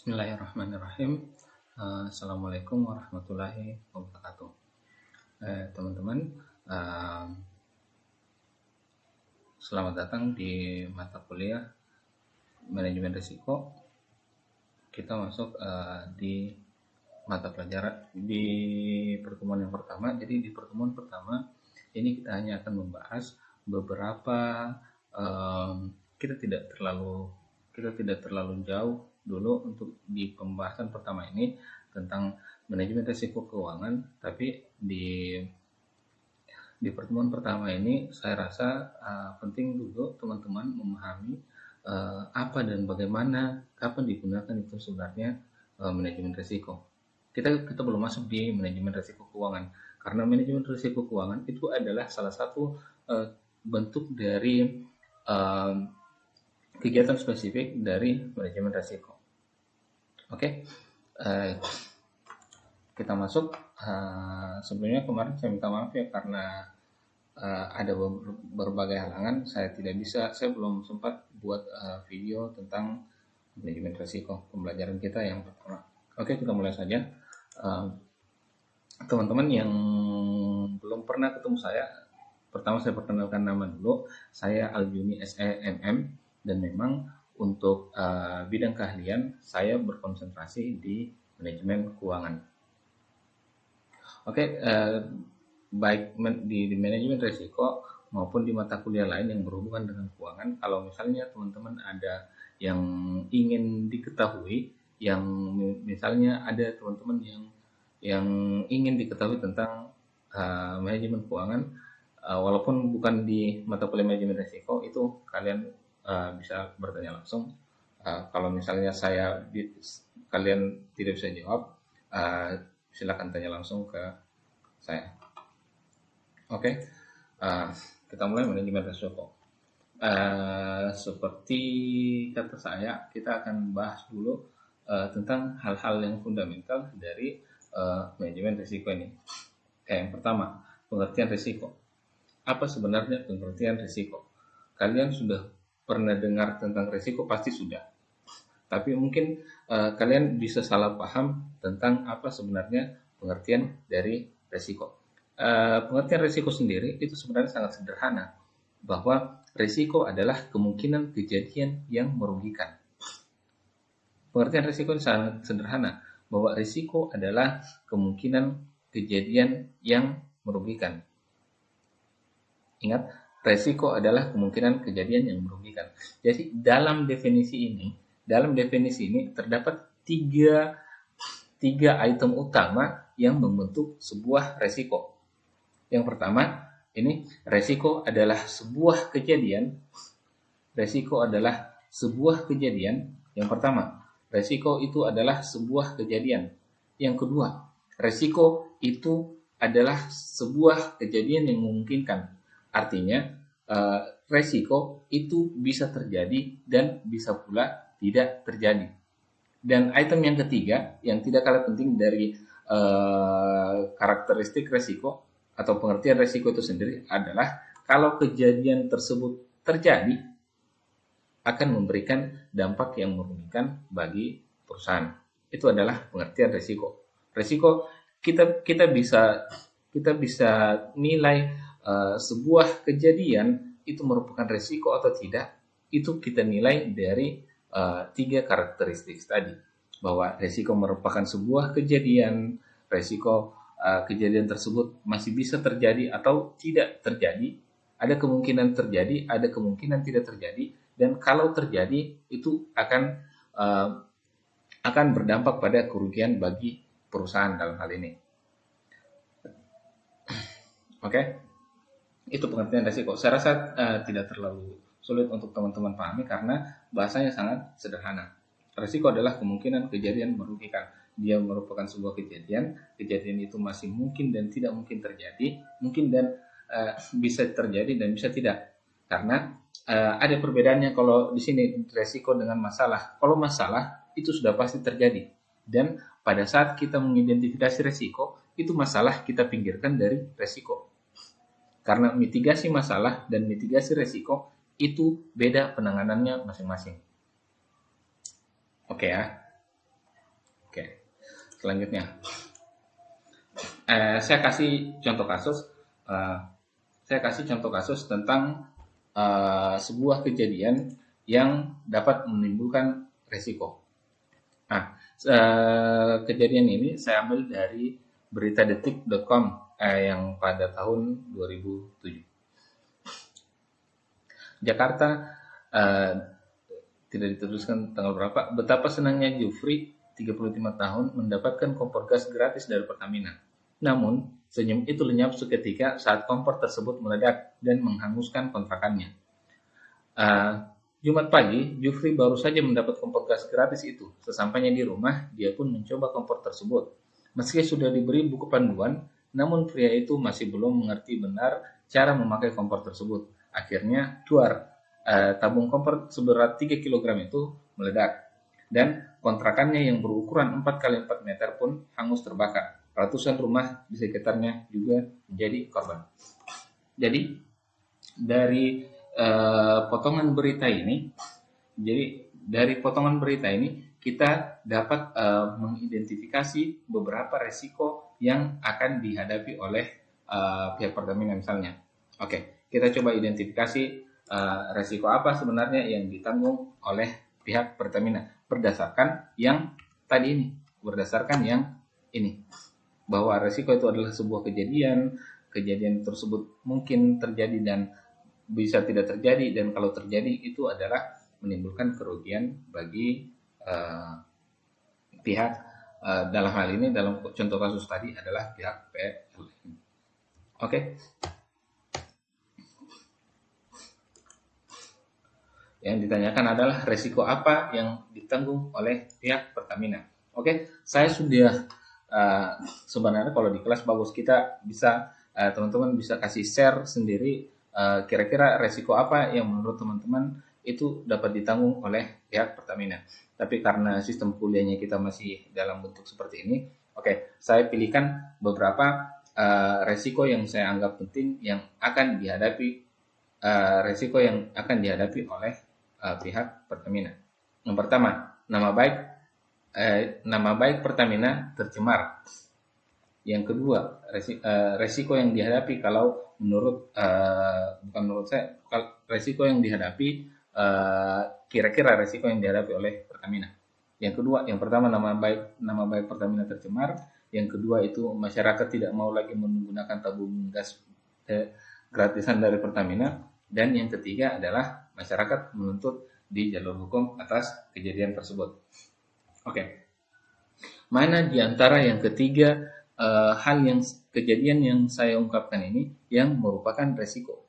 Bismillahirrahmanirrahim. Assalamualaikum warahmatullahi wabarakatuh. Teman-teman, eh, selamat datang di mata kuliah manajemen risiko. Kita masuk di mata pelajaran di pertemuan yang pertama. Jadi di pertemuan pertama ini kita hanya akan membahas beberapa kita tidak terlalu jauh dulu untuk di pembahasan pertama ini tentang manajemen risiko keuangan, tapi di pertemuan pertama ini saya rasa penting dulu teman-teman memahami apa dan bagaimana, kapan digunakan itu sebenarnya manajemen risiko. Kita belum masuk di manajemen risiko keuangan, karena manajemen risiko keuangan itu adalah salah satu bentuk dari kegiatan spesifik dari manajemen risiko. Oke, kita masuk. Sebelumnya kemarin saya minta maaf ya karena ada berbagai halangan. Saya belum sempat buat video tentang manajemen risiko pembelajaran kita yang pertama. Oke, kita mulai saja. Teman-teman yang belum pernah ketemu saya, pertama saya perkenalkan nama dulu. Saya Aljuni SEMM, dan memang untuk bidang keahlian saya berkonsentrasi di manajemen keuangan. Oke, baik di manajemen risiko maupun di mata kuliah lain yang berhubungan dengan keuangan. Kalau misalnya teman-teman ada yang ingin diketahui, yang misalnya ada teman-teman yang ingin diketahui tentang manajemen keuangan, walaupun bukan di mata kuliah manajemen risiko, itu kalian bisa bertanya langsung. Kalau misalnya kalian tidak bisa jawab, silakan tanya langsung ke saya. Oke, kita mulai manajemen risiko. Seperti kata saya, kita akan bahas dulu tentang hal-hal yang fundamental dari manajemen risiko ini. Yang pertama, pengertian risiko. Apa sebenarnya pengertian risiko? Kalian sudah pernah dengar tentang risiko, pasti sudah. Tapi mungkin kalian bisa salah paham tentang apa sebenarnya pengertian dari risiko. Pengertian risiko sendiri itu sebenarnya sangat sederhana, bahwa risiko adalah kemungkinan kejadian yang merugikan. Pengertian risiko sangat sederhana, bahwa risiko adalah kemungkinan kejadian yang merugikan. Ingat, risiko adalah kemungkinan kejadian yang merugikan. Jadi dalam definisi ini terdapat tiga item utama yang membentuk sebuah risiko. Yang pertama, ini risiko adalah sebuah kejadian. Yang pertama, risiko itu adalah sebuah kejadian. Yang kedua, risiko itu adalah sebuah kejadian yang memungkinkan. Artinya, risiko itu bisa terjadi dan bisa pula tidak terjadi. Dan item yang ketiga, yang tidak kalah penting dari karakteristik risiko atau pengertian risiko itu sendiri, adalah kalau kejadian tersebut terjadi, akan memberikan dampak yang merugikan bagi perusahaan. Itu adalah pengertian risiko. Risiko kita bisa nilai sebuah kejadian itu merupakan risiko atau tidak, itu kita nilai dari tiga karakteristik tadi, bahwa risiko merupakan sebuah kejadian, risiko kejadian tersebut masih bisa terjadi atau tidak terjadi, ada kemungkinan terjadi, ada kemungkinan tidak terjadi, dan kalau terjadi itu akan berdampak pada kerugian bagi perusahaan dalam hal ini. Oke, itu pengertian risiko. Saya rasa tidak terlalu sulit untuk teman-teman pahami karena bahasanya sangat sederhana. Risiko adalah kemungkinan kejadian merugikan. Dia merupakan sebuah kejadian itu masih mungkin dan tidak mungkin terjadi, mungkin dan bisa terjadi dan bisa tidak. Karena ada perbedaannya kalau di sini risiko dengan masalah. Kalau masalah itu sudah pasti terjadi, dan pada saat kita mengidentifikasi risiko, itu masalah kita pinggirkan dari risiko. Karena mitigasi masalah dan mitigasi risiko itu beda penanganannya masing-masing. Oke ya. Selanjutnya, saya kasih contoh kasus. Saya kasih contoh kasus tentang sebuah kejadian yang dapat menimbulkan resiko. Nah, kejadian ini saya ambil dari beritadetik.com yang pada tahun 2007. Jakarta, tidak dituliskan tanggal berapa, betapa senangnya Jufri, 35 tahun, mendapatkan kompor gas gratis dari Pertamina. Namun, senyum itu lenyap seketika saat kompor tersebut meledak dan menghanguskan kontrakannya. Jumat pagi, Jufri baru saja mendapat kompor gas gratis itu. Sesampainya di rumah, dia pun mencoba kompor tersebut. Meski sudah diberi buku panduan, namun pria itu masih belum mengerti benar cara memakai kompor tersebut. Akhirnya, tabung kompor seberat 3 kg itu meledak. Dan kontrakannya yang berukuran 4 kali 4 meter pun hangus terbakar. Ratusan rumah di sekitarnya juga menjadi korban. Jadi dari potongan berita ini, kita dapat mengidentifikasi beberapa resiko yang akan dihadapi oleh pihak Pertamina misalnya. Oke, kita coba identifikasi resiko apa sebenarnya yang ditanggung oleh pihak Pertamina berdasarkan yang tadi ini, bahwa resiko itu adalah sebuah kejadian tersebut mungkin terjadi dan bisa tidak terjadi, dan kalau terjadi itu adalah menimbulkan kerugian bagi pihak dalam hal ini, dalam contoh kasus tadi adalah pihak PLN. Oke. Yang ditanyakan adalah resiko apa yang ditanggung oleh pihak Pertamina. Oke, saya sudah sebenarnya kalau di kelas bagus kita bisa teman-teman bisa kasih share sendiri kira-kira resiko apa yang menurut teman-teman itu dapat ditanggung oleh pihak Pertamina. Tapi karena sistem kuliahnya kita masih dalam bentuk seperti ini, oke, saya pilihkan beberapa resiko yang saya anggap penting yang akan dihadapi oleh pihak Pertamina. Yang pertama, nama baik Pertamina tercemar. Yang kedua, resiko yang dihadapi kalau kira-kira resiko yang dihadapi oleh Pertamina. Yang pertama, nama baik Pertamina tercemar. Yang kedua itu masyarakat tidak mau lagi menggunakan tabung gas gratisan dari Pertamina. Dan yang ketiga adalah masyarakat menuntut di jalur hukum atas kejadian tersebut. Oke. Mana di antara yang ketiga kejadian yang saya ungkapkan ini yang merupakan resiko?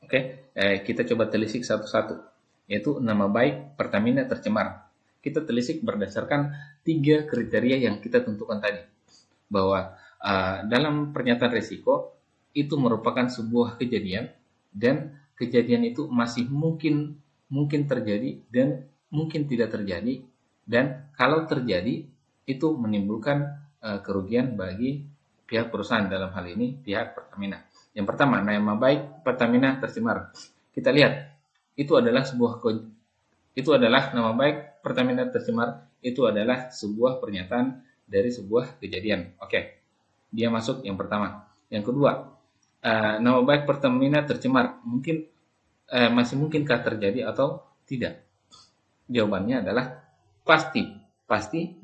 Oke, kita coba telisik satu-satu, yaitu nama baik Pertamina tercemar. Kita telisik berdasarkan 3 kriteria yang kita tentukan tadi, bahwa dalam pernyataan resiko itu merupakan sebuah kejadian dan kejadian itu masih mungkin terjadi dan mungkin tidak terjadi, dan kalau terjadi itu menimbulkan kerugian bagi pihak perusahaan, dalam hal ini pihak Pertamina. Yang pertama, nama baik Pertamina tercemar. Kita lihat itu adalah nama baik Pertamina tercemar, itu adalah sebuah pernyataan dari sebuah kejadian. Oke, dia masuk yang pertama. Yang kedua, nama baik Pertamina tercemar masih mungkinkah terjadi atau tidak? Jawabannya adalah pasti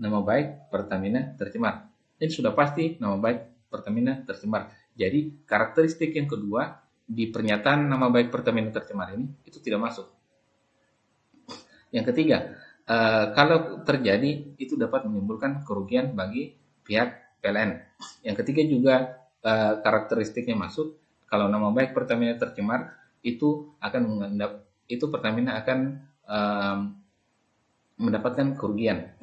nama baik Pertamina tercemar. Ini sudah pasti nama baik Pertamina tercemar. Jadi karakteristik yang kedua di pernyataan nama baik Pertamina tercemar ini itu tidak masuk. Yang ketiga, kalau terjadi itu dapat menimbulkan kerugian bagi pihak PLN. Yang ketiga juga karakteristiknya masuk. Kalau nama baik Pertamina tercemar itu Pertamina akan mendapatkan kerugian.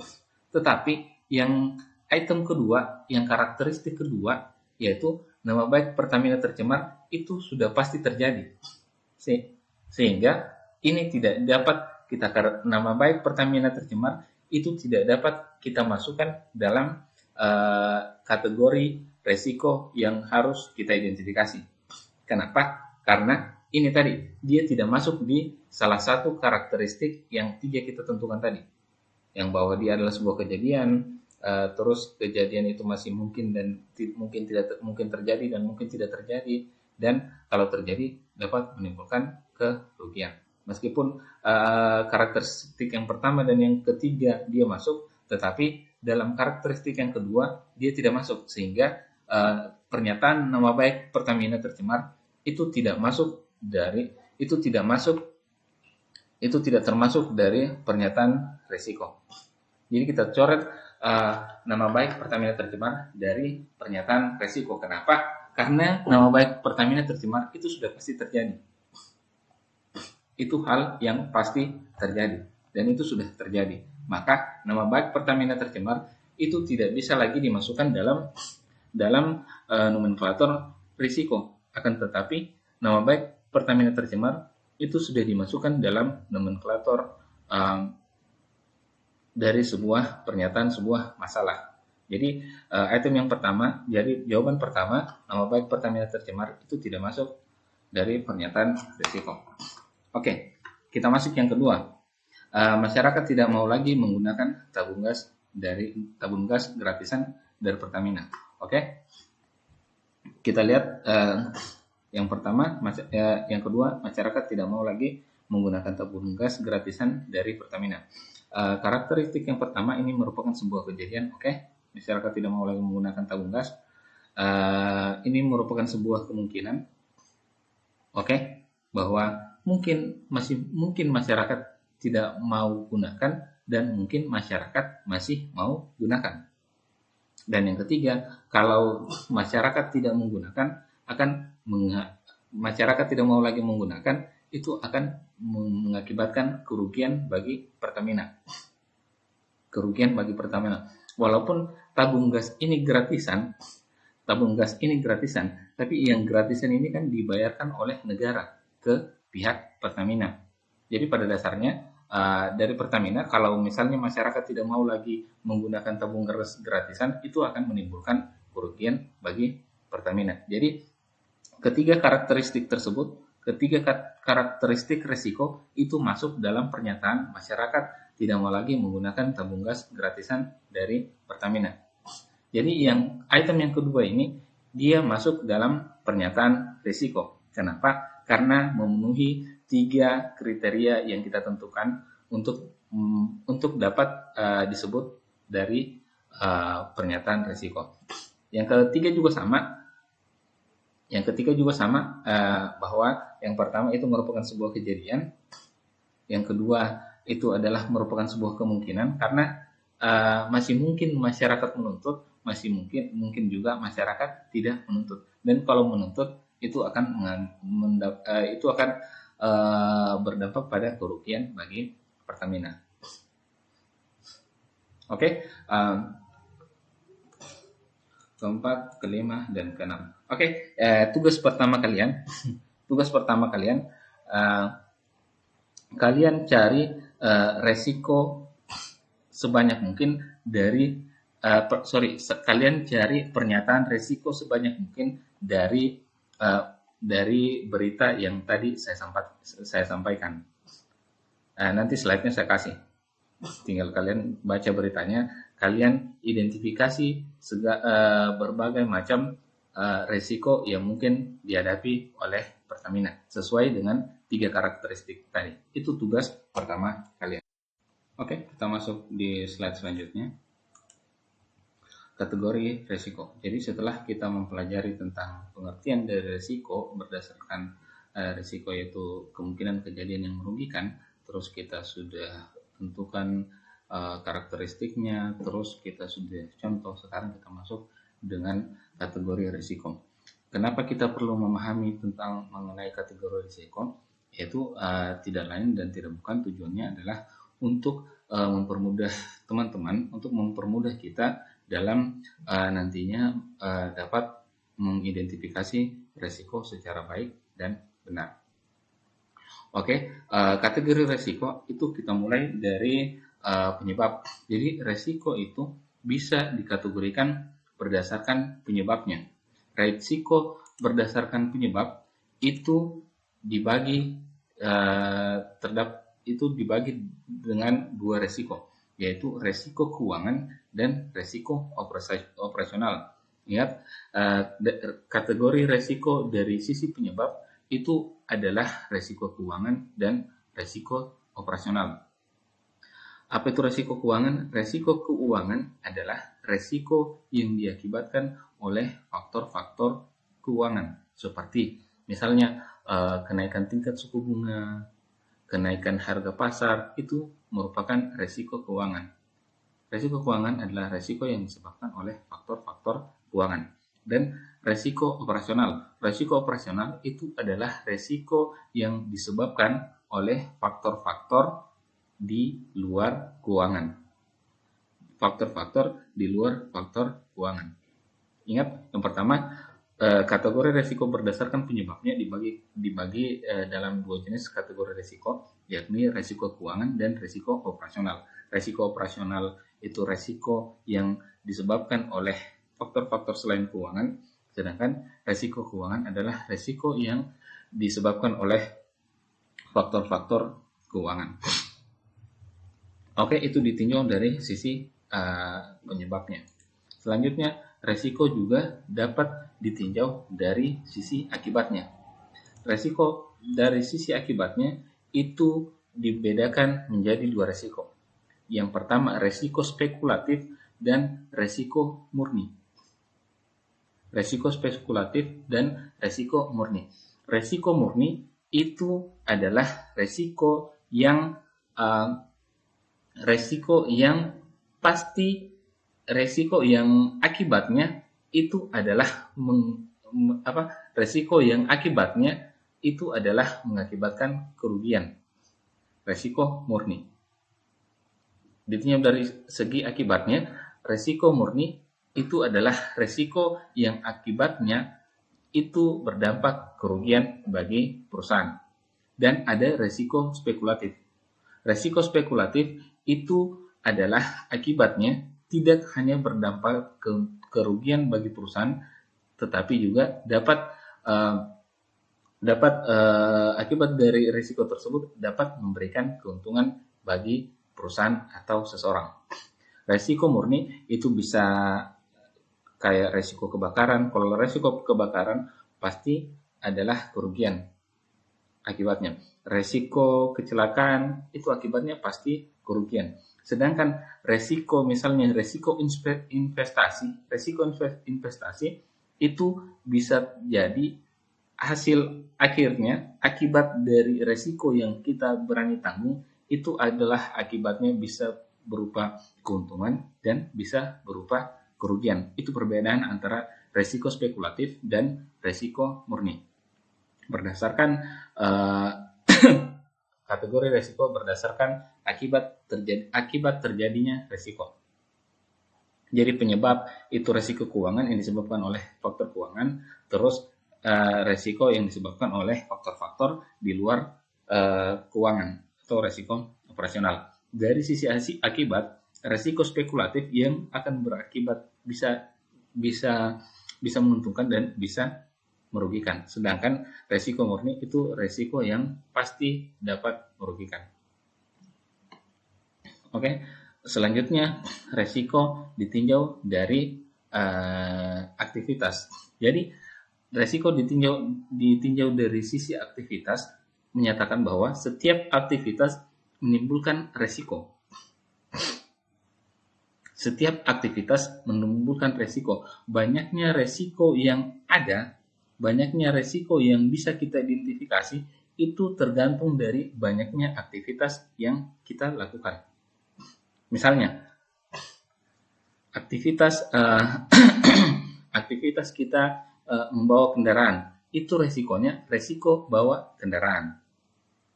Tetapi yang item kedua, yang karakteristik kedua, yaitu nama baik Pertamina tercemar itu sudah pasti terjadi. Sehingga ini tidak dapat nama baik Pertamina tercemar itu tidak dapat kita masukkan dalam kategori resiko yang harus kita identifikasi. Kenapa? Karena ini tadi, dia tidak masuk di salah satu karakteristik yang 3 kita tentukan tadi. yang bahwa dia adalah sebuah kejadian, terus kejadian itu masih mungkin dan mungkin terjadi dan mungkin tidak terjadi, dan kalau terjadi dapat menimbulkan kerugian. Meskipun karakteristik yang pertama dan yang ketiga dia masuk, tetapi dalam karakteristik yang kedua dia tidak masuk, sehingga pernyataan nama baik Pertamina tercemar itu tidak termasuk dari pernyataan risiko. Jadi kita coret nama baik Pertamina tercemar dari pernyataan risiko. Kenapa? Karena nama baik Pertamina tercemar itu sudah pasti terjadi. Itu hal yang pasti terjadi dan itu sudah terjadi. Maka nama baik Pertamina tercemar itu tidak bisa lagi dimasukkan dalam nomenklatur risiko. Akan tetapi nama baik Pertamina tercemar itu sudah dimasukkan dalam nomenklatur dari sebuah pernyataan sebuah masalah. Jadi item yang pertama, jadi jawaban pertama, nama baik Pertamina tercemar itu tidak masuk dari pernyataan risiko. Oke, kita masuk yang kedua. Masyarakat tidak mau lagi menggunakan tabung gas gratisan dari Pertamina. Oke, kita lihat yang pertama, yang kedua, masyarakat tidak mau lagi menggunakan tabung gas gratisan dari Pertamina. Karakteristik yang pertama ini merupakan sebuah kejadian. Oke, masyarakat tidak mau lagi menggunakan tabung gas. Ini merupakan sebuah kemungkinan. Oke, bahwa mungkin masyarakat tidak mau gunakan dan mungkin masyarakat masih mau gunakan. Dan yang ketiga, kalau masyarakat tidak menggunakan masyarakat tidak mau lagi menggunakan, itu akan mengakibatkan kerugian bagi Pertamina. Kerugian bagi Pertamina. Walaupun tabung gas ini gratisan, tapi yang gratisan ini kan dibayarkan oleh negara ke pihak Pertamina. Jadi pada dasarnya dari Pertamina, kalau misalnya masyarakat tidak mau lagi menggunakan tabung gas gratisan, itu akan menimbulkan kerugian bagi Pertamina. Jadi ketiga karakteristik resiko itu masuk dalam pernyataan masyarakat tidak mau lagi menggunakan tabung gas gratisan dari Pertamina. Jadi yang item yang kedua ini dia masuk dalam pernyataan risiko. Kenapa? Karena memenuhi 3 kriteria yang kita tentukan untuk dapat disebut dari pernyataan risiko. Yang ketiga juga sama, bahwa yang pertama itu merupakan sebuah kejadian, yang kedua itu adalah merupakan sebuah kemungkinan karena masih mungkin masyarakat menuntut, masih mungkin juga masyarakat tidak menuntut, dan kalau menuntut itu akan berdampak pada kerugian bagi Pertamina. Oke, keempat, kelima, dan keenam. Oke, tugas pertama kalian, kalian cari resiko sebanyak mungkin kalian cari pernyataan resiko sebanyak mungkin dari berita yang tadi saya sampaikan. Nanti slide-nya saya kasih. Tinggal kalian baca beritanya, kalian identifikasi berbagai macam resiko yang mungkin dihadapi oleh Pertamina sesuai dengan 3 karakteristik tadi. Itu tugas pertama kalian. Oke, kita masuk di slide selanjutnya. Kategori resiko. Jadi setelah kita mempelajari tentang pengertian dari resiko berdasarkan resiko yaitu kemungkinan kejadian yang merugikan, terus kita sudah tentukan karakteristiknya, terus kita sudah contoh, sekarang kita masuk dengan kategori risiko. Kenapa kita perlu memahami tentang mengenai kategori risiko? Yaitu tidak lain dan tidak bukan tujuannya adalah untuk mempermudah teman-teman, untuk mempermudah kita dalam nantinya dapat mengidentifikasi risiko secara baik dan benar. Oke, kategori risiko itu kita mulai dari penyebab. Jadi risiko itu bisa dikategorikan berdasarkan penyebabnya. Risiko berdasarkan penyebab itu dibagi dengan 2 risiko. yaitu resiko keuangan dan resiko operasional. Ingat, kategori resiko dari sisi penyebab itu adalah resiko keuangan dan resiko operasional. Apa itu resiko keuangan? Resiko keuangan adalah resiko yang diakibatkan oleh faktor-faktor keuangan, seperti misalnya kenaikan tingkat suku bunga, kenaikan harga pasar, itu merupakan resiko keuangan. Resiko keuangan adalah resiko yang disebabkan oleh faktor-faktor keuangan. Dan resiko operasional. Resiko operasional itu adalah resiko yang disebabkan oleh faktor-faktor di luar keuangan. Faktor-faktor di luar faktor keuangan. Ingat, yang pertama, kategori resiko berdasarkan penyebabnya dibagi dalam dua jenis kategori resiko, yakni resiko keuangan dan resiko operasional. Resiko operasional itu resiko yang disebabkan oleh faktor-faktor selain keuangan, sedangkan resiko keuangan adalah resiko yang disebabkan oleh faktor-faktor keuangan. Oke, itu ditinjau dari sisi penyebabnya. Selanjutnya, resiko juga dapat ditinjau dari sisi akibatnya. Resiko dari sisi akibatnya itu dibedakan menjadi dua resiko. Yang pertama, resiko spekulatif dan resiko murni. Resiko spekulatif dan resiko murni. Resiko murni itu adalah resiko yang pasti, resiko yang akibatnya itu adalah resiko yang akibatnya itu adalah mengakibatkan kerugian. Resiko murni. Ditinjau dari segi akibatnya, resiko murni itu adalah resiko yang akibatnya itu berdampak kerugian bagi perusahaan. Dan ada resiko spekulatif. Resiko spekulatif itu adalah akibatnya tidak hanya berdampak kerugian bagi perusahaan, tetapi juga dapat akibat dari risiko tersebut dapat memberikan keuntungan bagi perusahaan atau seseorang. Resiko murni itu bisa kayak resiko kebakaran. Kalau resiko kebakaran pasti adalah kerugian akibatnya. Resiko kecelakaan itu akibatnya pasti kerugian. Sedangkan resiko misalnya resiko investasi itu bisa jadi hasil akhirnya akibat dari resiko yang kita berani tanggung itu adalah akibatnya bisa berupa keuntungan dan bisa berupa kerugian. Itu perbedaan antara resiko spekulatif dan resiko murni. Berdasarkan kategori resiko berdasarkan akibat terjadinya resiko. Jadi penyebab itu resiko keuangan yang disebabkan oleh faktor keuangan, terus resiko yang disebabkan oleh faktor-faktor di luar keuangan atau resiko operasional. Dari sisi akibat, resiko spekulatif yang akan berakibat bisa menguntungkan dan bisa merugikan. Sedangkan resiko murni itu resiko yang pasti dapat merugikan. Oke, selanjutnya resiko ditinjau dari aktivitas. Jadi resiko ditinjau dari sisi aktivitas menyatakan bahwa setiap aktivitas menimbulkan resiko. Setiap aktivitas menimbulkan resiko. Banyaknya resiko yang ada, banyaknya resiko yang bisa kita identifikasi, itu tergantung dari banyaknya aktivitas yang kita lakukan. Misalnya, aktivitas kita membawa kendaraan, itu resikonya resiko bawa kendaraan.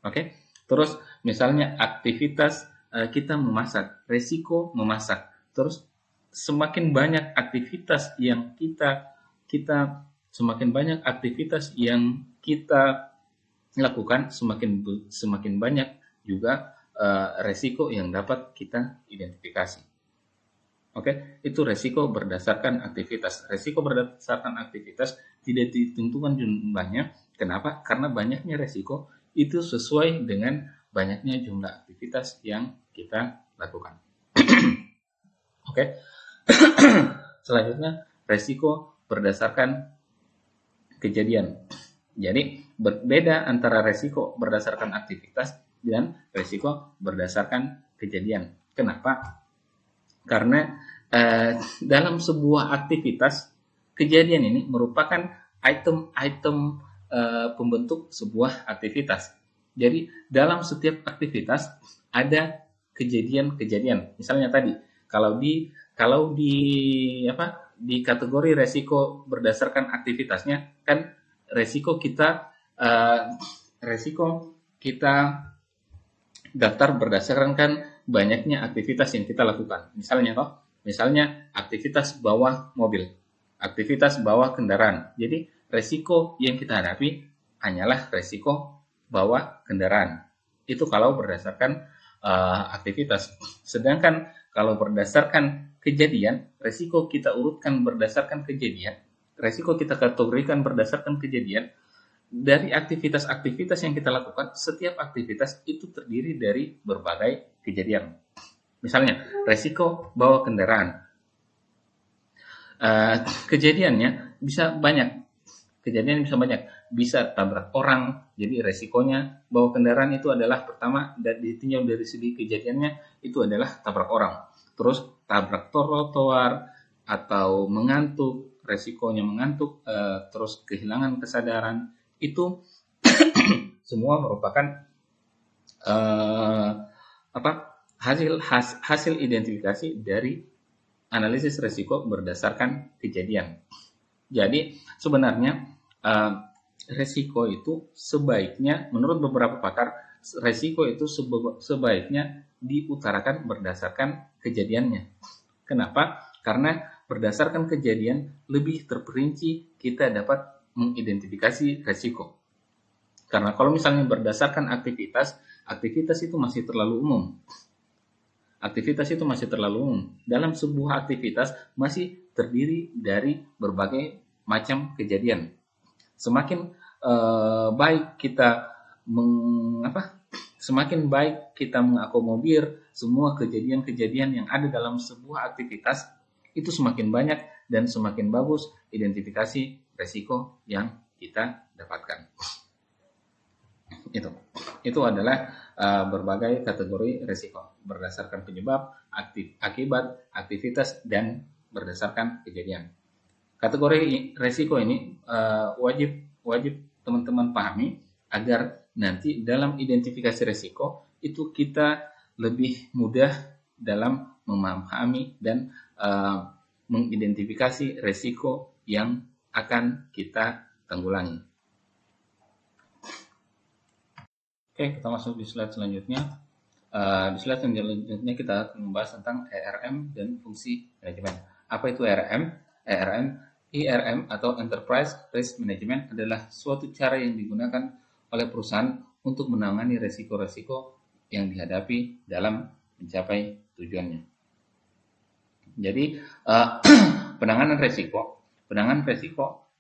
Oke? Terus misalnya aktivitas kita memasak, resiko memasak. Terus semakin banyak aktivitas yang kita lakukan, semakin banyak juga resiko yang dapat kita identifikasi. Oke, itu resiko berdasarkan aktivitas. Resiko berdasarkan aktivitas tidak ditentukan jumlahnya. Kenapa? Karena banyaknya resiko itu sesuai dengan banyaknya jumlah aktivitas yang kita lakukan. Oke. Selanjutnya, resiko berdasarkan kejadian. Jadi, berbeda antara resiko berdasarkan aktivitas dan resiko berdasarkan kejadian. Kenapa? Karena dalam sebuah aktivitas, kejadian ini merupakan item-item pembentuk sebuah aktivitas. Jadi, dalam setiap aktivitas ada kejadian-kejadian. Misalnya tadi, kalau di kategori resiko berdasarkan aktivitasnya, kan resiko kita daftar berdasarkan kan banyaknya aktivitas yang kita lakukan. Misalnya aktivitas bawa mobil, aktivitas bawa kendaraan. Jadi resiko yang kita hadapi hanyalah resiko bawa kendaraan. Itu kalau berdasarkan aktivitas. Sedangkan kalau berdasarkan kejadian, resiko kita urutkan berdasarkan kejadian, resiko kita kategorikan berdasarkan kejadian. Dari aktivitas-aktivitas yang kita lakukan, setiap aktivitas itu terdiri dari berbagai kejadian. Misalnya, resiko bawa kendaraan. Kejadiannya bisa banyak. Bisa tabrak orang, jadi resikonya bawa kendaraan itu adalah pertama, ditinjau dari segi kejadiannya itu adalah tabrak orang. Terus tabrak trotoar atau mengantuk, resikonya mengantuk, terus kehilangan kesadaran, itu semua merupakan hasil identifikasi dari analisis resiko berdasarkan kejadian. Jadi sebenarnya resiko itu sebaiknya, menurut beberapa pakar, resiko itu sebaiknya diutarakan berdasarkan kejadiannya. Kenapa? Karena berdasarkan kejadian lebih terperinci kita dapat mengidentifikasi resiko. Karena kalau misalnya berdasarkan aktivitas itu masih terlalu umum. Dalam sebuah aktivitas masih terdiri dari berbagai macam kejadian. Semakin baik kita mengakomodir semua kejadian-kejadian yang ada dalam sebuah aktivitas, itu semakin banyak dan semakin bagus identifikasi resiko yang kita dapatkan. Itu adalah berbagai kategori resiko berdasarkan penyebab, akibat, aktivitas, dan berdasarkan kejadian. Kategori resiko ini wajib teman-teman pahami agar nanti dalam identifikasi resiko itu kita lebih mudah dalam memahami dan mengidentifikasi resiko yang akan kita tanggulangi. Oke, kita masuk di slide selanjutnya. Di slide selanjutnya kita akan membahas tentang ERM dan fungsi manajemen. Apa itu ERM? ERM atau Enterprise Risk Management adalah suatu cara yang digunakan oleh perusahaan untuk menangani resiko-resiko yang dihadapi dalam mencapai tujuannya. Jadi penanganan resiko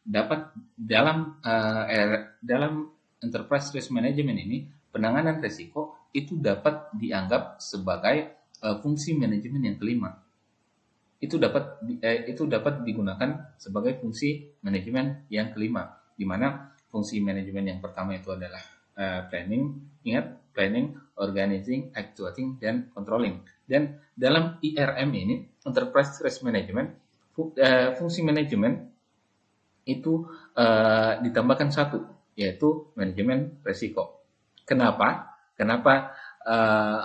dapat dalam Enterprise Risk Management ini, penanganan resiko itu dapat dianggap sebagai fungsi manajemen yang kelima. Itu dapat digunakan sebagai fungsi manajemen yang kelima, di mana fungsi manajemen yang pertama itu adalah planning, organizing, actuating, dan controlling. Dan dalam ERM ini, Enterprise Risk Management, fungsi manajemen itu ditambahkan satu, yaitu manajemen risiko. Kenapa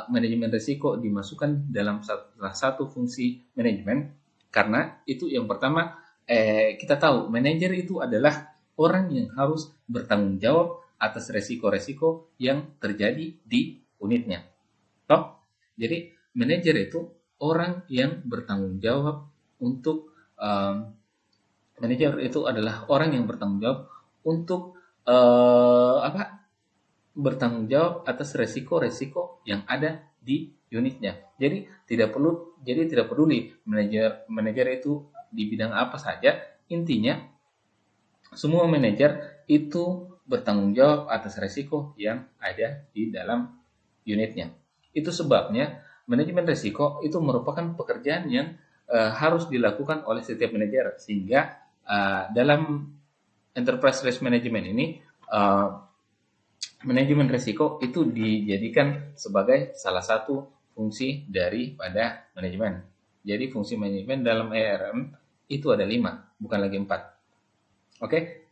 manajemen risiko dimasukkan dalam salah satu fungsi manajemen? Karena itu yang pertama, kita tahu manajer itu adalah orang yang harus bertanggung jawab atas resiko-resiko yang terjadi di unitnya. Jadi manajer itu orang yang bertanggung jawab bertanggung jawab atas resiko-resiko yang ada di unitnya. Jadi tidak peduli manajer itu di bidang apa saja, intinya semua manajer itu bertanggung jawab atas resiko yang ada di dalam unitnya. Itu sebabnya manajemen risiko itu merupakan pekerjaan yang harus dilakukan oleh setiap manajer, sehingga dalam enterprise risk management ini manajemen risiko itu dijadikan sebagai salah satu fungsi daripada manajemen. Jadi fungsi manajemen dalam ERM itu ada 5, bukan lagi 4. Oke?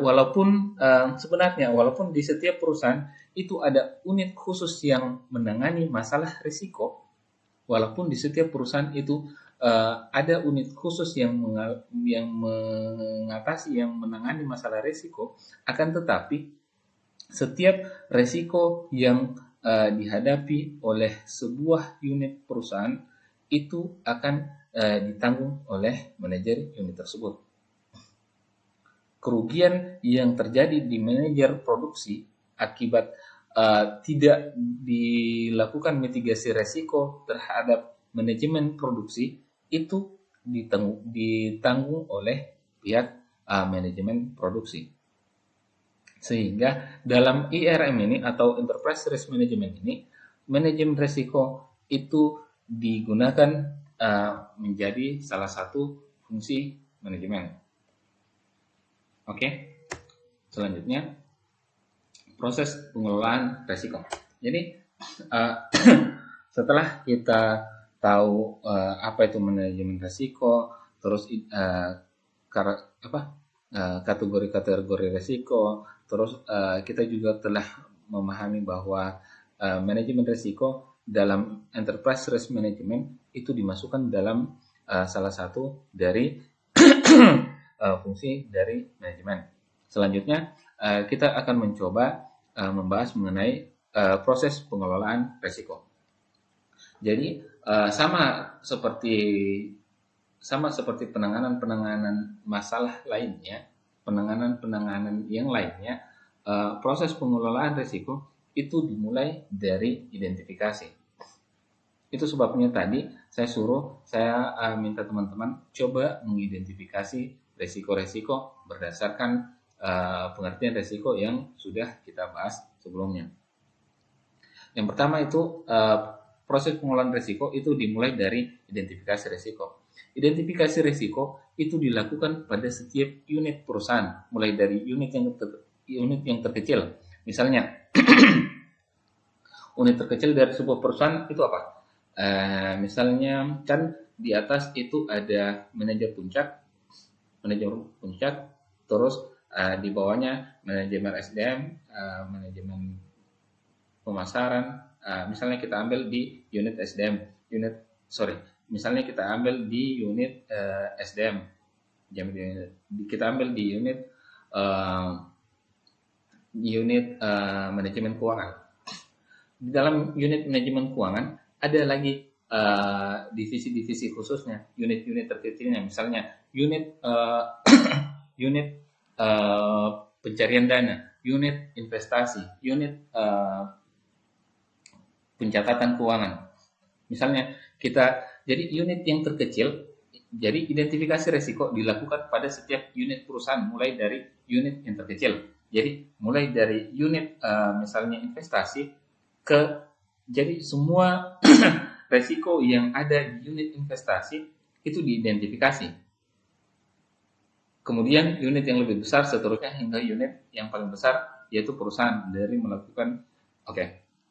Walaupun sebenarnya walaupun di setiap perusahaan itu ada unit khusus yang menangani masalah risiko, walaupun di setiap perusahaan itu ada unit khusus yang mengatasi, yang menangani masalah risiko, akan tetapi setiap risiko yang dihadapi oleh sebuah unit perusahaan itu akan ditanggung oleh manajer unit tersebut. Kerugian yang terjadi di manajer produksi akibat tidak dilakukan mitigasi risiko terhadap manajemen produksi itu ditanggung oleh pihak manajemen produksi. Sehingga dalam IRM ini atau Enterprise Risk Management ini, manajemen risiko itu digunakan menjadi salah satu fungsi manajemen. Oke, selanjutnya proses pengelolaan risiko. Jadi setelah kita tahu apa itu manajemen risiko, terus kategori-kategori risiko, terus kita juga telah memahami bahwa manajemen risiko dalam enterprise risk management itu dimasukkan dalam salah satu dari fungsi dari manajemen. Selanjutnya kita akan mencoba membahas mengenai proses pengelolaan risiko. Jadi sama seperti penanganan masalah lainnya, penanganan yang lainnya, proses pengelolaan risiko itu dimulai dari identifikasi. Itu sebabnya tadi saya minta teman-teman coba mengidentifikasi risiko-risiko berdasarkan pengertian risiko yang sudah kita bahas sebelumnya. Yang pertama itu proses pengelolaan risiko itu dimulai dari identifikasi risiko. Identifikasi risiko itu dilakukan pada setiap unit perusahaan, mulai dari unit yang terkecil. Misalnya unit terkecil dari sebuah perusahaan itu apa? Misalnya kan di atas itu ada manajer puncak, terus di bawahnya manajemen SDM, manajemen pemasaran. Misalnya kita ambil di unit SDM, misalnya kita ambil di unit SDM, kita ambil di unit manajemen keuangan. Di dalam unit manajemen keuangan ada lagi divisi-divisi khususnya, unit-unit terkecilnya, misalnya unit pencarian dana, unit investasi, unit pencatatan keuangan. Misalnya jadi unit yang terkecil, jadi identifikasi risiko dilakukan pada setiap unit perusahaan mulai dari unit yang terkecil. Jadi mulai dari unit misalnya investasi jadi semua risiko yang ada di unit investasi itu diidentifikasi. Kemudian unit yang lebih besar seterusnya hingga unit yang paling besar yaitu perusahaan dari melakukan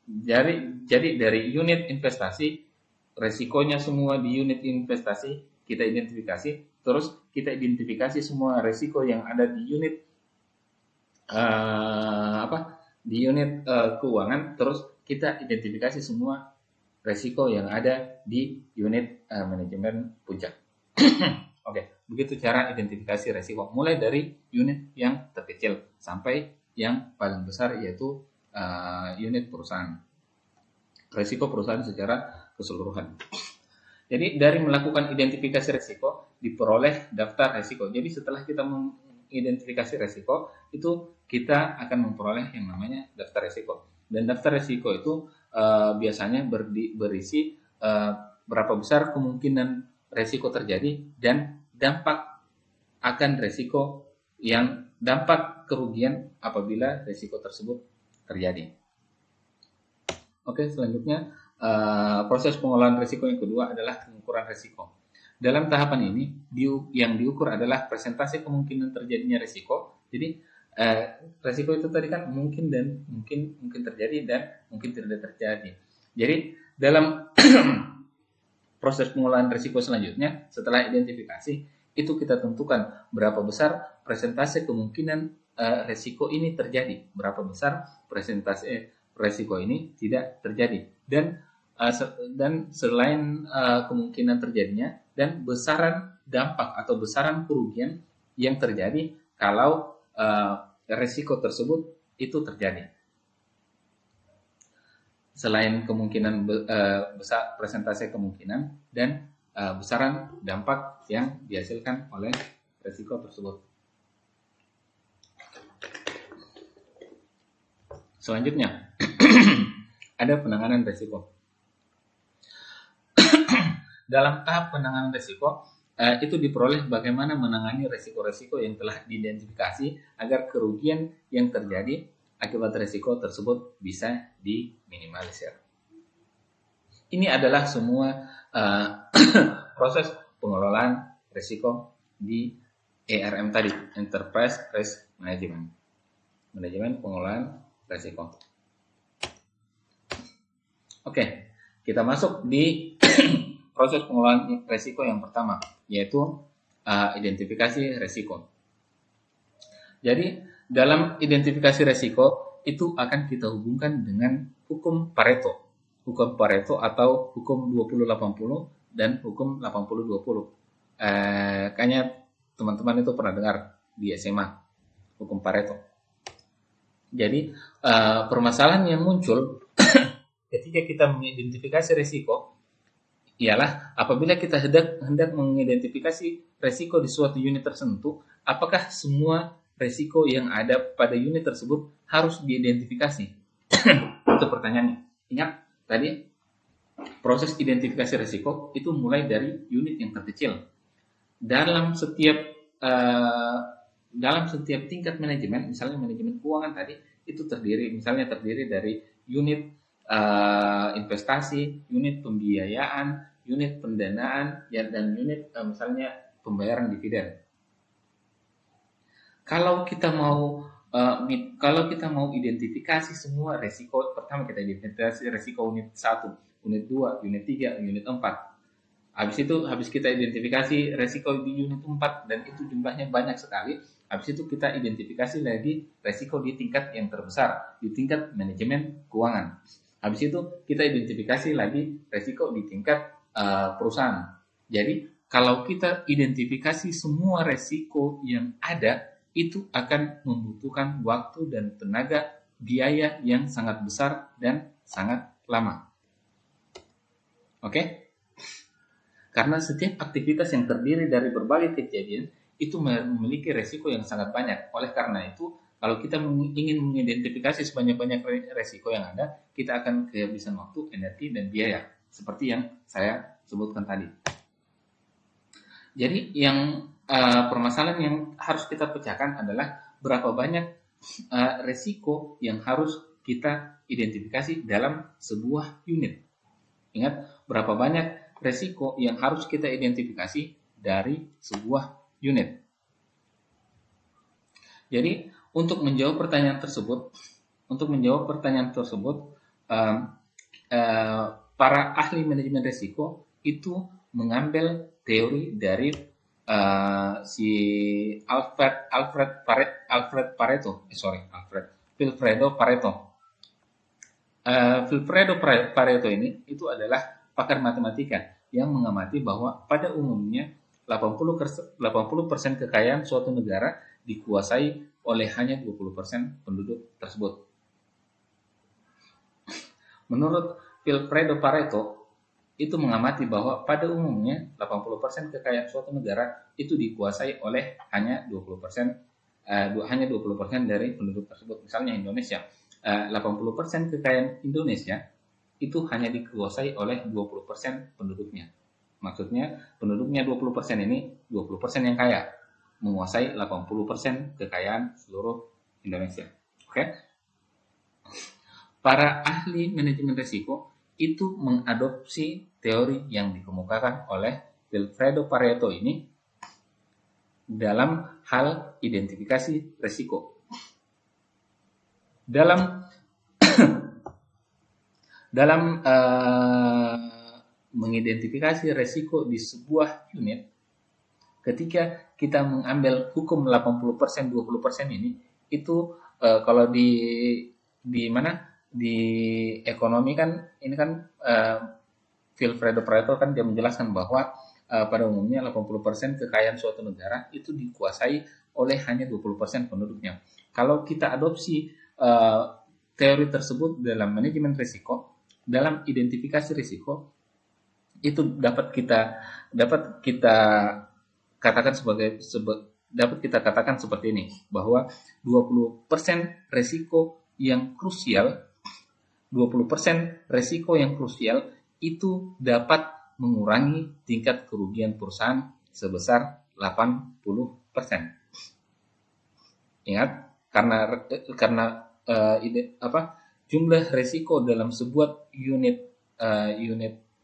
jadi dari unit investasi resikonya semua di unit investasi kita identifikasi, terus kita identifikasi semua resiko yang ada di unit keuangan, terus kita identifikasi semua resiko yang ada di unit manajemen puncak. Oke, begitu cara identifikasi resiko mulai dari unit yang terkecil sampai yang paling besar yaitu unit perusahaan. Resiko perusahaan secara keseluruhan. Jadi dari melakukan identifikasi resiko diperoleh daftar resiko. Jadi setelah kita mengidentifikasi resiko itu kita akan memperoleh yang namanya daftar resiko. Dan daftar resiko itu biasanya berisi berapa besar kemungkinan resiko terjadi dan dampak kerugian apabila resiko tersebut terjadi. Oke, selanjutnya proses pengolahan risiko yang kedua adalah pengukuran risiko. Dalam tahapan ini, yang diukur adalah presentasi kemungkinan terjadinya risiko. Jadi, risiko itu tadi kan mungkin dan mungkin terjadi dan mungkin tidak terjadi. Jadi, dalam proses pengolahan risiko selanjutnya, setelah identifikasi, itu kita tentukan berapa besar presentasi kemungkinan risiko ini terjadi, berapa besar presentasi risiko ini tidak terjadi, dan selain kemungkinan terjadinya dan besaran dampak atau besaran kerugian yang terjadi kalau risiko tersebut itu terjadi. Selain kemungkinan besar presentasi kemungkinan dan besaran dampak yang dihasilkan oleh risiko tersebut. Selanjutnya ada penanganan risiko. Dalam tahap penanganan risiko itu diperoleh bagaimana menangani risiko-risiko yang telah diidentifikasi agar kerugian yang terjadi akibat risiko tersebut bisa diminimalisir. Ini adalah semua proses pengelolaan risiko di ERM tadi, Enterprise Risk Management, manajemen pengelolaan risiko. Oke, kita masuk di proses pengelolaan risiko yang pertama, yaitu identifikasi risiko. Jadi, dalam identifikasi risiko itu akan kita hubungkan dengan hukum Pareto. Hukum Pareto atau hukum 20-80 dan hukum 80-20. Kayaknya teman-teman itu pernah dengar di SMA, hukum Pareto. Jadi, permasalahan yang muncul ketika kita mengidentifikasi risiko ialah apabila kita hendak mengidentifikasi risiko di suatu unit tertentu, apakah semua risiko yang ada pada unit tersebut harus diidentifikasi? Itu pertanyaannya. Ingat tadi proses identifikasi risiko itu mulai dari unit yang terkecil. Dalam setiap tingkat manajemen, misalnya manajemen keuangan tadi itu terdiri dari unit investasi, unit pembiayaan, unit pendanaan, dan unit misalnya pembayaran dividen. Kalau kita mau identifikasi semua risiko, pertama kita identifikasi risiko unit 1, unit 2, unit 3, unit 4. Habis kita identifikasi risiko di unit 4 dan itu jumlahnya banyak sekali. Habis itu kita identifikasi lagi risiko di tingkat yang terbesar, di tingkat manajemen keuangan. Habis itu kita identifikasi lagi risiko di tingkat perusahaan. Jadi kalau kita identifikasi semua risiko yang ada, itu akan membutuhkan waktu dan tenaga, biaya yang sangat besar dan sangat lama. Oke? Karena setiap aktivitas yang terdiri dari berbagai kejadian itu memiliki risiko yang sangat banyak. Oleh karena itu, kalau kita ingin mengidentifikasi sebanyak-banyak risiko yang ada, kita akan kehabisan waktu, energi, dan biaya. Seperti yang saya sebutkan tadi. Jadi yang permasalahan yang harus kita pecahkan adalah berapa banyak risiko yang harus kita identifikasi dalam sebuah unit. Ingat, berapa banyak risiko yang harus kita identifikasi dari sebuah unit. Jadi, untuk menjawab pertanyaan tersebut, para ahli manajemen risiko itu mengambil teori dari Vilfredo Pareto. Vilfredo Pareto ini itu adalah pakar matematika yang mengamati bahwa pada umumnya 80% kekayaan suatu negara dikuasai oleh hanya 20% penduduk tersebut. Menurut Vilfredo Pareto, itu mengamati bahwa pada umumnya 80% kekayaan suatu negara itu dikuasai oleh hanya 20% dari penduduk tersebut. Misalnya Indonesia, 80% kekayaan Indonesia itu hanya dikuasai oleh 20% penduduknya. Maksudnya penduduknya 20% ini 20% yang kaya, menguasai 80% kekayaan seluruh Indonesia. Oke? Para ahli manajemen risiko itu mengadopsi teori yang dikemukakan oleh Vilfredo Pareto ini dalam hal identifikasi risiko. Dalam mengidentifikasi risiko di sebuah unit, ketika kita mengambil hukum 80% 20% ini, itu kalau di mana di ekonomi kan ini kan Vilfredo Pareto kan dia menjelaskan bahwa pada umumnya 80% kekayaan suatu negara itu dikuasai oleh hanya 20% penduduknya. Kalau kita adopsi teori tersebut dalam manajemen risiko, dalam identifikasi risiko, itu dapat kita katakan dapat kita katakan seperti ini, bahwa 20% risiko yang krusial 20% risiko yang krusial itu dapat mengurangi tingkat kerugian perusahaan sebesar 80%. Ingat, karena jumlah risiko dalam sebuah unit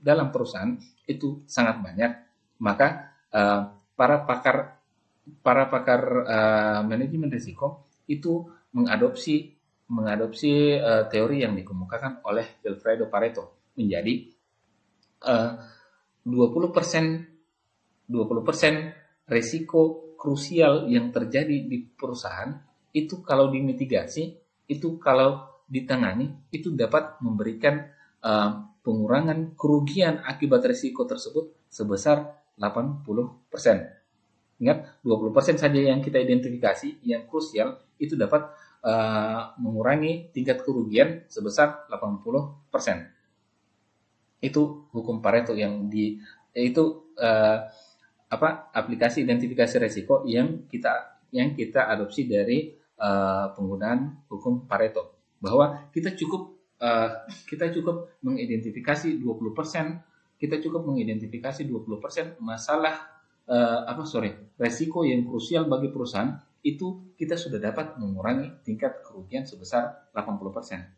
dalam perusahaan itu sangat banyak, maka para pakar manajemen risiko itu mengadopsi teori yang dikemukakan oleh Vilfredo Pareto menjadi 20% risiko krusial yang terjadi di perusahaan itu kalau dimitigasi, itu kalau ditangani, itu dapat memberikan pengurangan kerugian akibat risiko tersebut sebesar 80%. Ingat, 20% saja yang kita identifikasi yang krusial itu dapat mengurangi tingkat kerugian sebesar 80%. Itu hukum Pareto aplikasi identifikasi risiko yang kita adopsi dari penggunaan hukum Pareto, bahwa kita cukup mengidentifikasi 20% masalah resiko yang krusial bagi perusahaan, itu kita sudah dapat mengurangi tingkat kerugian sebesar 80%.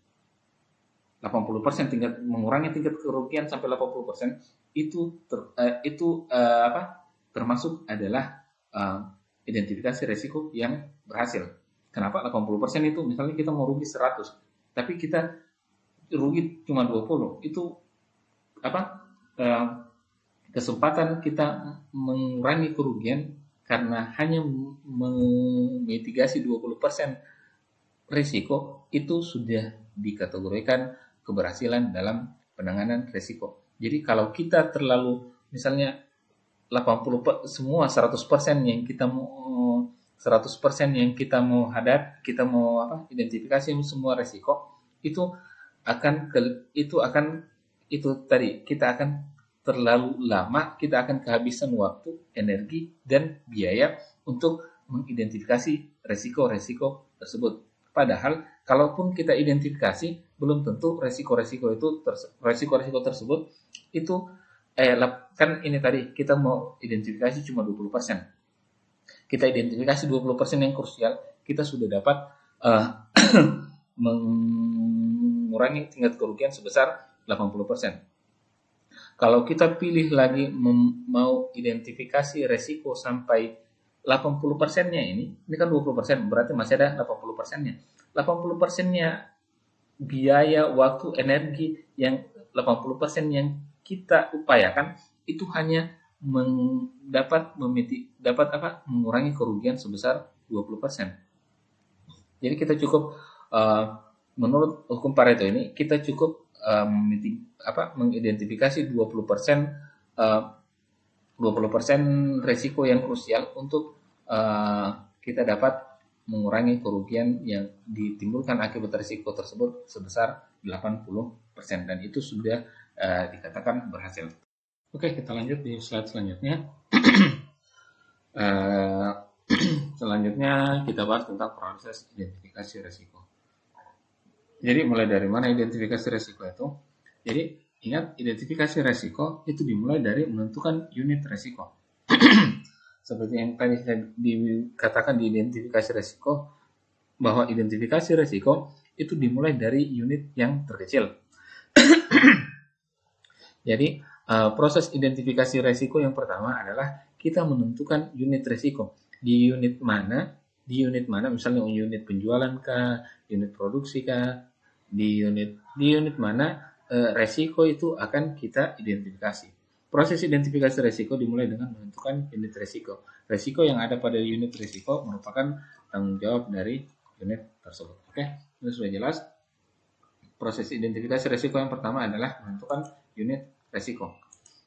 80% mengurangi tingkat kerugian sampai 80% itu termasuk adalah identifikasi risiko yang berhasil. Kenapa 80% itu misalnya kita mau rugi 100, tapi kita rugi cuma 20, itu kesempatan kita mengurangi kerugian karena hanya memitigasi 20% risiko itu sudah dikategorikan keberhasilan dalam penanganan risiko. Jadi kalau kita terlalu misalnya 100% yang kita mau identifikasi semua risiko, kita akan terlalu lama, kita akan kehabisan waktu, energi, dan biaya untuk mengidentifikasi risiko-risiko tersebut. Padahal, kalaupun kita identifikasi, belum tentu risiko-risiko tersebut itu kan ini tadi kita mau identifikasi cuma 20%. Kita identifikasi 20% yang krusial, kita sudah dapat mengurangi tingkat kerugian sebesar 80%. Kalau kita pilih lagi mau identifikasi risiko sampai 80%-nya ini kan 20%, berarti masih ada 80%-nya. 80%-nya biaya, waktu, energi yang 80% yang kita upayakan itu hanya mengurangi kerugian sebesar 20%. Jadi kita cukup menurut hukum Pareto ini kita cukup mengidentifikasi 20% risiko yang krusial untuk kita dapat mengurangi kerugian yang ditimbulkan akibat risiko tersebut sebesar 80%, dan itu sudah dikatakan berhasil. Oke, kita lanjut di slide selanjutnya. Selanjutnya kita bahas tentang proses identifikasi risiko. Jadi mulai dari mana identifikasi risiko itu? Jadi ingat, identifikasi risiko itu dimulai dari menentukan unit risiko. Seperti yang tadi saya dikatakan di identifikasi risiko, bahwa identifikasi risiko itu dimulai dari unit yang terkecil. Jadi proses identifikasi resiko yang pertama adalah kita menentukan unit resiko. Di unit mana, misalnya unit penjualan kah, unit produksi kah, di unit mana resiko itu akan kita identifikasi. Proses identifikasi resiko dimulai dengan menentukan unit resiko. Resiko yang ada pada unit resiko merupakan tanggung jawab dari unit tersebut. Oke, ini sudah jelas. Proses identifikasi resiko yang pertama adalah menentukan unit resiko.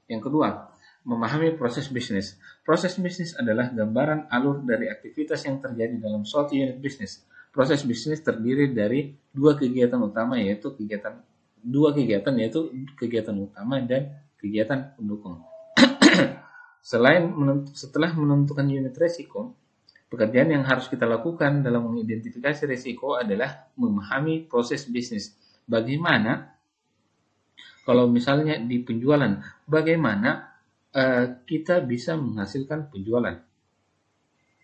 Yang kedua, memahami proses bisnis. Proses bisnis adalah gambaran alur dari aktivitas yang terjadi dalam suatu unit bisnis. Proses bisnis terdiri dari dua kegiatan utama, yaitu kegiatan utama dan kegiatan pendukung. Setelah menentukan unit resiko, pekerjaan yang harus kita lakukan dalam mengidentifikasi resiko adalah memahami proses bisnis. Bagaimana kalau misalnya di penjualan, bagaimana kita bisa menghasilkan penjualan?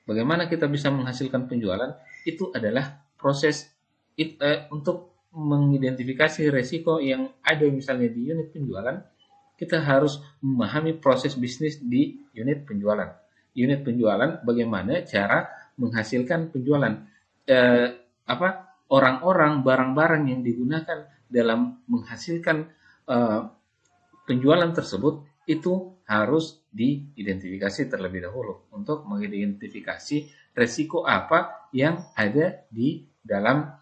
Bagaimana kita bisa menghasilkan penjualan? Itu adalah proses untuk mengidentifikasi resiko yang ada misalnya di unit penjualan. Kita harus memahami proses bisnis di unit penjualan. Unit penjualan, bagaimana cara menghasilkan penjualan? Orang-orang, barang-barang yang digunakan dalam menghasilkan penjualan tersebut itu harus diidentifikasi terlebih dahulu untuk mengidentifikasi resiko apa yang ada di dalam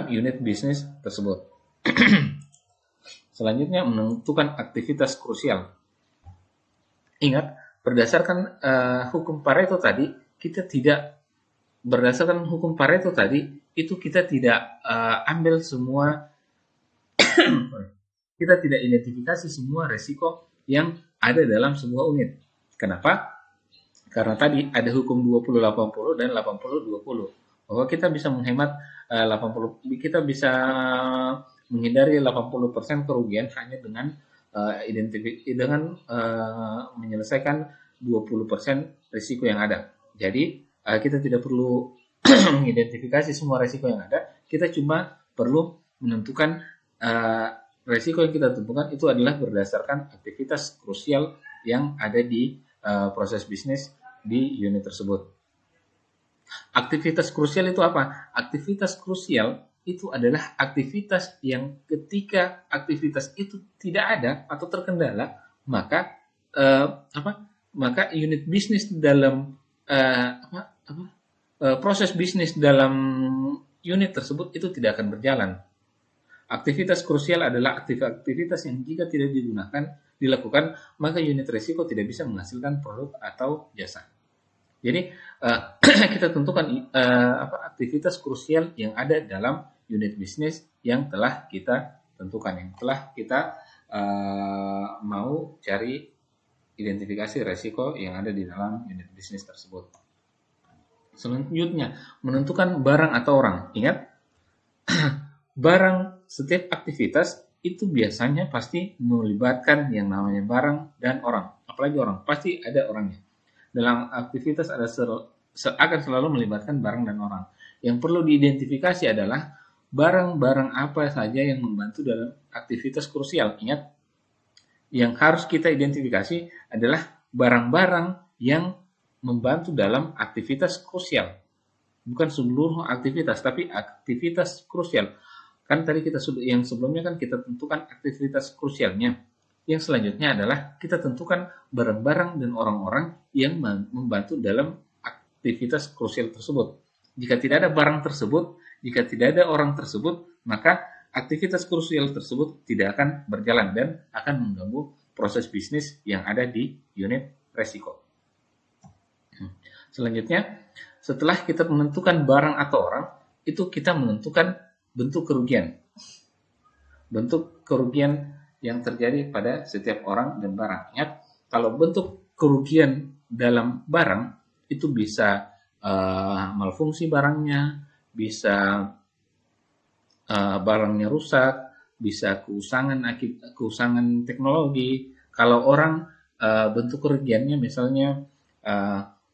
unit bisnis tersebut. Selanjutnya, menentukan aktivitas krusial. Ingat, berdasarkan hukum Pareto tadi, kita tidak ambil semua, kita tidak identifikasi semua resiko yang ada dalam sebuah unit. Kenapa? Karena tadi ada hukum 20-80 dan 80-20. Bahwa kita bisa menghemat 80, kita bisa menghindari 80% kerugian hanya dengan menyelesaikan 20% risiko yang ada. Jadi kita tidak perlu mengidentifikasi semua risiko yang ada, kita cuma perlu menentukan risiko yang kita tentukan itu adalah berdasarkan aktivitas krusial yang ada di proses bisnis di unit tersebut. Aktivitas krusial itu apa? Aktivitas krusial itu adalah aktivitas yang ketika aktivitas itu tidak ada atau terkendala, maka unit bisnis dalam proses bisnis dalam unit tersebut itu tidak akan berjalan. Aktivitas krusial adalah aktivitas yang jika tidak dilakukan, maka unit risiko tidak bisa menghasilkan produk atau jasa. Jadi kita tentukan aktivitas krusial yang ada dalam unit bisnis yang telah kita tentukan, yang telah kita mau cari identifikasi risiko yang ada di dalam unit bisnis tersebut. Selanjutnya, menentukan barang atau orang. Ingat, setiap aktivitas itu biasanya pasti melibatkan yang namanya barang dan orang. Apalagi orang, pasti ada orangnya. Dalam aktivitas akan selalu melibatkan barang dan orang. Yang perlu diidentifikasi adalah barang-barang apa saja yang membantu dalam aktivitas krusial. Ingat, yang harus kita identifikasi adalah barang-barang yang membantu dalam aktivitas krusial. Bukan seluruh aktivitas, tapi aktivitas krusial. Kan tadi yang sebelumnya kan kita tentukan aktivitas krusialnya. Yang selanjutnya adalah kita tentukan barang-barang dan orang-orang yang membantu dalam aktivitas krusial tersebut. Jika tidak ada barang tersebut, jika tidak ada orang tersebut, maka aktivitas krusial tersebut tidak akan berjalan dan akan mengganggu proses bisnis yang ada di unit resiko. Selanjutnya, setelah kita menentukan barang atau orang, itu kita menentukan bentuk kerugian. Bentuk kerugian yang terjadi pada setiap orang dan barang. Ingat, kalau bentuk kerugian dalam barang itu bisa malfungsi barangnya, bisa barangnya rusak, bisa keusangan teknologi. Kalau orang bentuk kerugiannya misalnya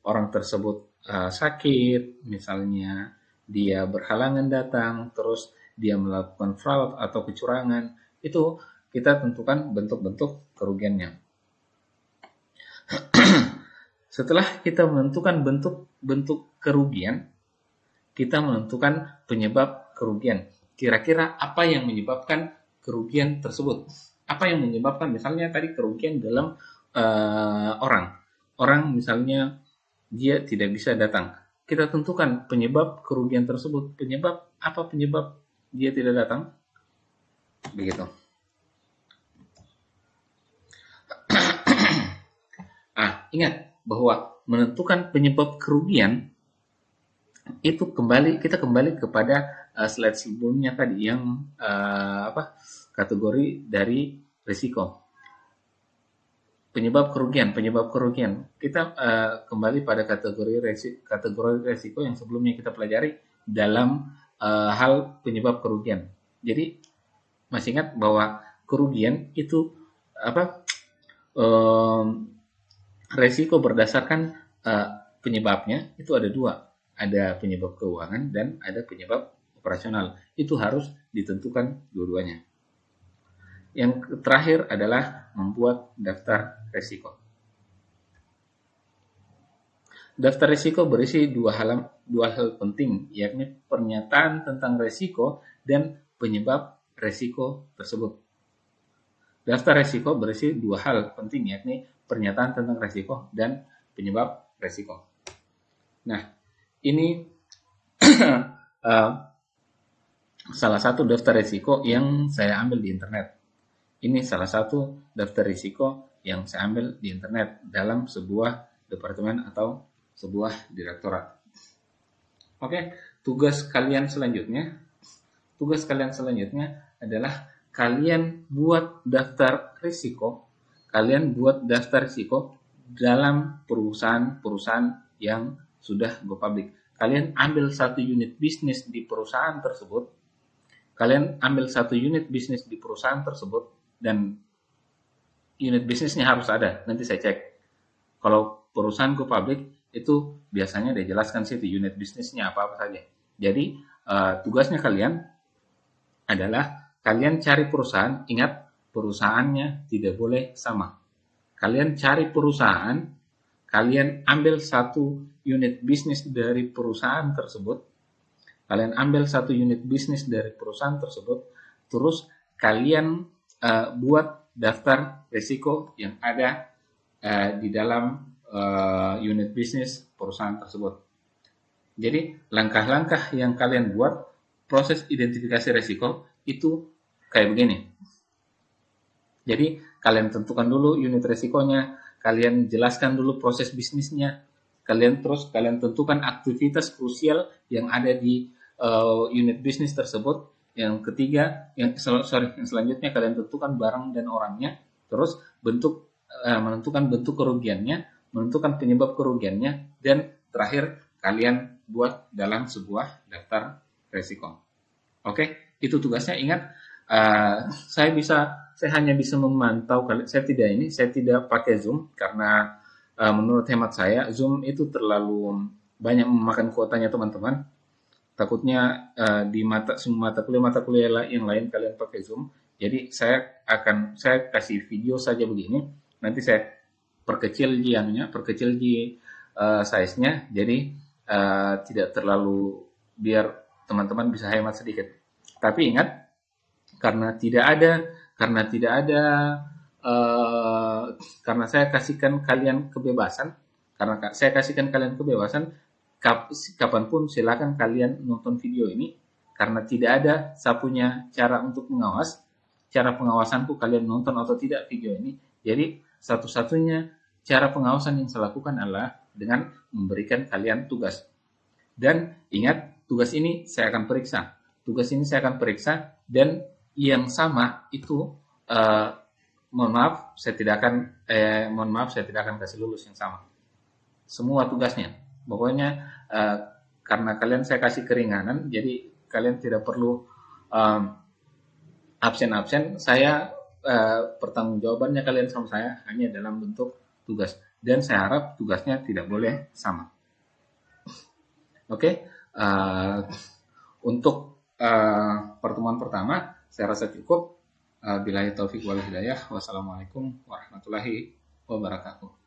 orang tersebut sakit, misalnya dia berhalangan datang, terus dia melakukan fraud atau kecurangan, Itu kita tentukan bentuk-bentuk kerugiannya. Setelah kita menentukan bentuk-bentuk kerugian, kita menentukan penyebab kerugian. Kira-kira apa yang menyebabkan kerugian tersebut? Apa yang menyebabkan misalnya tadi kerugian dalam orang. Orang misalnya dia tidak bisa datang. Kita tentukan penyebab kerugian tersebut. Apa penyebab dia tidak datang? Begitu. Ingat bahwa menentukan penyebab kerugian itu kita kembali kepada slide sebelumnya tadi yang kategori dari risiko. Penyebab kerugian. Kita kembali pada kategori risiko yang sebelumnya kita pelajari dalam hal penyebab kerugian. Jadi masih ingat bahwa kerugian itu resiko berdasarkan penyebabnya itu ada dua, ada penyebab keuangan dan ada penyebab operasional. Itu harus ditentukan dua-duanya. Yang terakhir adalah membuat daftar resiko. Daftar resiko berisi dua hal penting, yakni pernyataan tentang resiko dan penyebab resiko tersebut. Daftar resiko berisi dua hal penting, yakni pernyataan tentang resiko dan penyebab resiko. Nah, ini salah satu daftar resiko yang saya ambil di internet. Ini salah satu daftar risiko yang saya ambil di internet dalam sebuah departemen atau sebuah direktorat. Oke, tugas kalian selanjutnya adalah kalian buat daftar risiko. Kalian buat daftar risiko dalam perusahaan-perusahaan yang sudah go public. Kalian ambil satu unit bisnis di perusahaan tersebut. Dan unit bisnisnya harus ada. Nanti saya cek. Kalau perusahaan go public itu biasanya dijelaskan situ unit bisnisnya apa saja. Jadi tugasnya kalian adalah kalian cari perusahaan. Ingat, perusahaannya tidak boleh sama. Kalian cari perusahaan, kalian ambil satu unit bisnis dari perusahaan tersebut. Terus kalian buat daftar risiko yang ada di dalam unit bisnis perusahaan tersebut. Jadi langkah-langkah yang kalian buat proses identifikasi risiko itu kayak begini. Jadi kalian tentukan dulu unit risikonya, kalian jelaskan dulu proses bisnisnya, kalian tentukan aktivitas krusial yang ada di unit bisnis tersebut. Yang ketiga, yang selanjutnya kalian tentukan barang dan orangnya, terus menentukan bentuk kerugiannya, menentukan penyebab kerugiannya, dan terakhir kalian buat dalam sebuah daftar risiko. Oke, itu tugasnya. Ingat, saya hanya bisa memantau. Saya tidak pakai Zoom karena menurut hemat saya Zoom itu terlalu banyak memakan kuotanya teman-teman. Takutnya di semua mata kuliah yang lain kalian pakai Zoom. Jadi saya kasih video saja begini. Nanti saya perkecil size-nya. Jadi tidak terlalu, biar teman-teman bisa hemat sedikit. Tapi ingat, karena saya kasihkan kalian kebebasan, kapanpun silakan kalian nonton video ini, karena tidak ada sapunya cara untuk mengawas. Cara pengawasanku kalian nonton atau tidak video ini. Jadi satu-satunya cara pengawasan yang saya lakukan adalah dengan memberikan kalian tugas. Dan ingat, tugas ini saya akan periksa. Dan yang sama itu mohon maaf saya tidak akan kasih lulus yang sama. Semua tugasnya. Pokoknya karena kalian saya kasih keringanan, jadi kalian tidak perlu absen-absen. Saya pertanggungjawabannya kalian sama saya hanya dalam bentuk tugas, dan saya harap tugasnya tidak boleh sama. Oke, untuk pertemuan pertama saya rasa cukup. Billahi taufik wal hidayah. Wassalamualaikum warahmatullahi wabarakatuh.